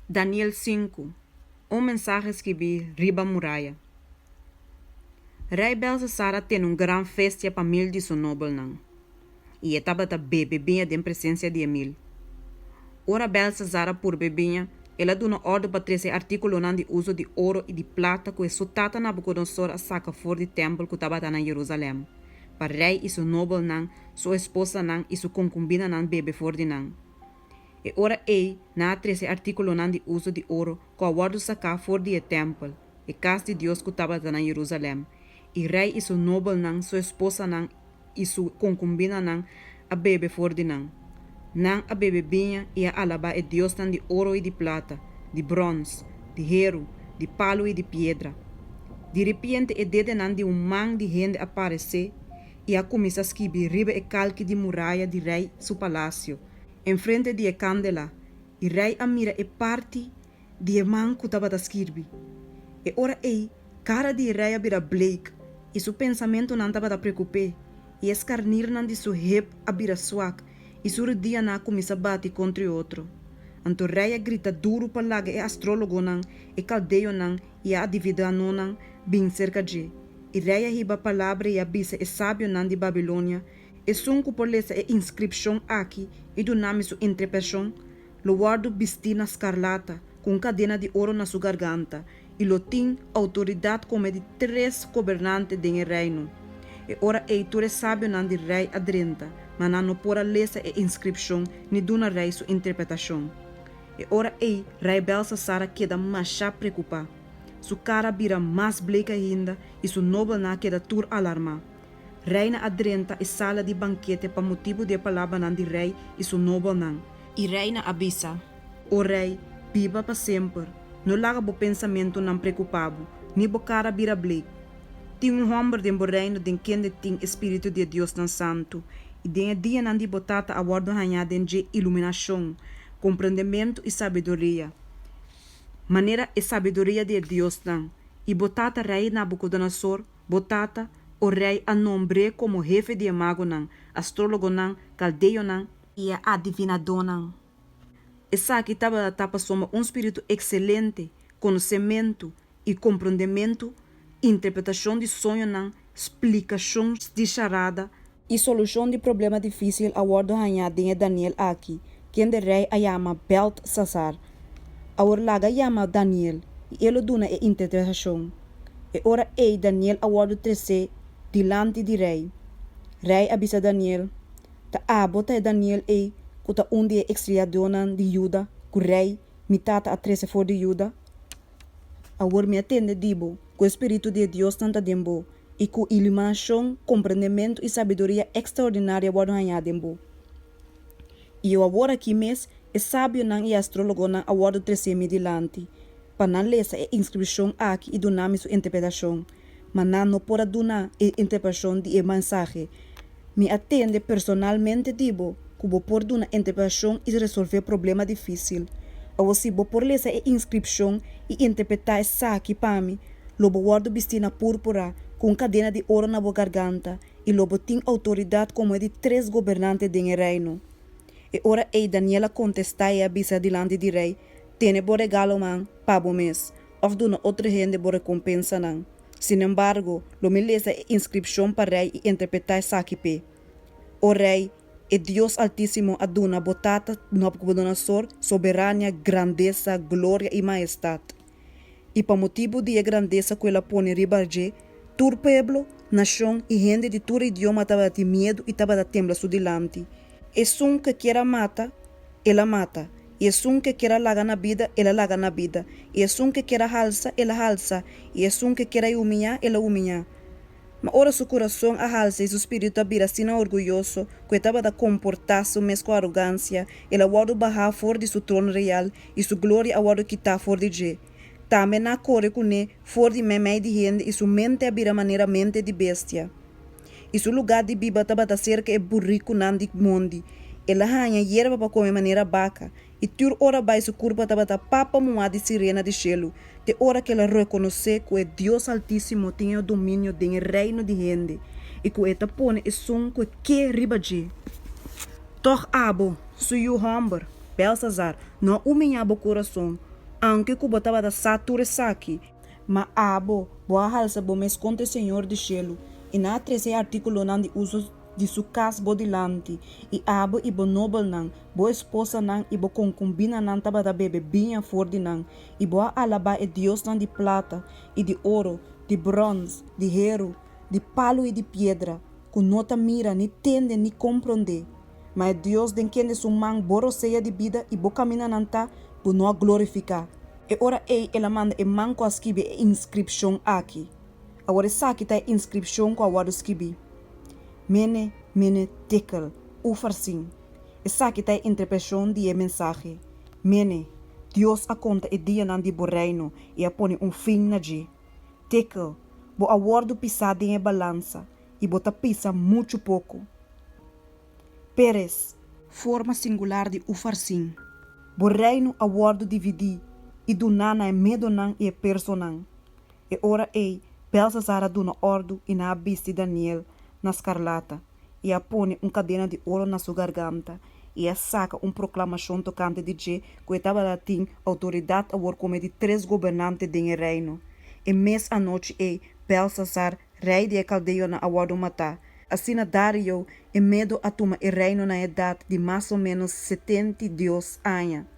Daniel 5. Mensaje escrevi riba muralha. Rei Belsasara tem grande festa para mil de seu nobre não. E estava a bebinha em presença de Emil. Ora Belsasara por bebinha, ela deu uma ordem para trazer artículo de uso de ouro e de prata que sua tata Nabucodonosor a saca fora do templo que estava na Jerusalém. Para rei e seu nobre não, sua esposa não e sua concubina não bebe fora de não. E ora na trazer artículo de uso de ouro que a guarda sacar fora do templo, e casa de Deus que estava na Jerusalém. E rei e seu nobre não, sua esposa não e sua concubina não a bebe fora de não. Não a bebe binha e a alaba e Deus não de ouro e de prata, de bronze, de hero, de palo e de pedra. De repente e dede não de man de gente aparecer e a começa a escrever riba e calque de muralha de rei seu palácio. Em frente de candela, e rei a mira e parte de man que estava a escrever. E ora cara de rei a bira Blake, e seu pensamento não estava a preocupar, e escarnir não de seu rep a bira suac, e seu dia não começa a bater contra o outro. Então rei a grita duro para lá e astrólogo não, e caldeio não, e a divida não, bem cerca de. E rei a riba a palavra e a bisa e sábio não de Babilônia, e sunco por lesa e inscripção aqui, e do nome sua interpretação, lo guardo vestir na escarlata, com cadena de ouro na sua garganta, e lo tem autoridade como de 3 governantes de reino. E ora tu é sábio não de rei adrenta, mas não pode lesa e inscripção, ni duna rei sua interpretação. E ora rei Belsasara queda mais preocupado. Sua cara vira mais bleca ainda, e sua nobre não queda tur alarma. Reina adrenta e sala de banquete para motivo de palavra de rei e seu nobre não. E reina avisa: o rei, viva para sempre. Não laga bo pensamento não preocupado, nem bo cara vira bleca. Tem homem de bo reino de quem tem espírito de Deus não santo. E de dia não de botata a guarda hanhada de iluminação, compreendimento e sabedoria. Maneira e sabedoria de Deus não. E botata rei Nabucodonosor, botata o rei a nombre como jefe de mago não, astrólogo não, caldeio não e a adivinador não. Essa aqui estava tapa soma espírito excelente, conhecimento e compreendimento, interpretação de sonho não, explicação de charada e solução de problema difícil a ordem hanhada em Daniel aqui, quem de rei a chama Belsasar. A orlaga chama Daniel e ele duna a interpretação. E ora Daniel a ordem 13 dilante de rei. Rei avisa Daniel. Ta abota Daniel kuta dia exiliadonan de Juda, ku rei, mitata a 13 for de Juda. Agora me atende dibo, com o Espírito de Deus tanta dembo, e com iluminação, compreendimento e sabedoria extraordinária guardam dembo. E eu agora aqui mês, é sábio não e astrólogo não agora 13 me dilante, para não ler a inscrição aqui e do nome sua interpretação. Mas não pode dar a interpretação de mensagem. Me atende personalmente dibo, que vou por dar a interpretação e resolver problema difícil. Ou se vou por ler a inscrição e interpretar essa aqui para mim, lobo guardo vestina púrpura com cadena de ouro na boa garganta e lobo tem autoridade como de 3 governantes de reino. E ora Daniela contesta e avisa diante de rei, tiene bo regalo man, pabo mês, ou duna outra gente bo recompensa não. Sin embargo, lo me lesa a inscripción para rei e interpretar saquipe. O rei, é Deus Altíssimo aduna botata Nabucodonosor, soberania, grandeza, glória e majestade. E para motivo de grandeza que ela põe ribarje, tur pueblo, nação e gente de tur idioma estava de medo e estava de tembla su dilante. E um que quer mata, ela mata. E um que quer laga na vida, ela laga na vida. E um que quer halsa, ela halsa. E um que quer humilhar, ela humilha. Mas ora seu coração a halsa e seu espírito abira assim orgulhoso, que estava a comportar-se mesmo com arrogância, ela guarda barrar fora de seu trono real e sua glória a guarda quitar fora de je. Também na corre com ele, fora de meme de gente e sua mente abira maneira mente de bestia. E seu lugar de biba estava a cerca e burrico não de mundo. Ela hanha hierba para comer maneira vaca. E tur ora vai su curva estava a papa moa de sirena de gelo. De hora que ela reconhece que o Deus Altíssimo tem o domínio do reino de gente. E que ela põe o som que riba de. Toch abo, su yu homber, Belsasar, não humilhava o coração. Anche que botava da sature saki, ma abo, boa halsa bo mes conte senhor de chelo, e na 13 artículo nan de uso de su cas bodilante, e abo e bo nobel nan, bo esposa nan e bo concubina nan taba da bebe binha for de nan, e boa alaba e Deus nan de plata, e de ouro, de bronze, de hero, de palo e de piedra, com nota mira, ni tende, ni compreende. Mas é Deus den quem de man boro seia de vida e bo camina nanta, bo não glorificar. E ora ela manda e man com a esquibe e inscrição aqui. Agora saque tá inscrição com a wado esquibe. Mene tekel, ufarsin. E saque tá interpretação de mensagem. Mene, Deus a conta e dia nan de bo reino e a pone fim na je. Tekel, bo a wado pisado em balança e bota pisa muito pouco. Peres, forma singular de ufarsin. Bo reino a wado dividir e do nana é medo nan e personan. E ora Belsazar duna ordo e na abiste Daniel na escarlata e a pone cadena de ouro na sua garganta e a saca proclamação tocante de que estava latim autoridade a war como de 3 governantes de reino. E mês a noite Belsazar, rei de Caldeu na awado matar. Assim Dario e medo a toma e reino na idade de mais ou menos 72 anos.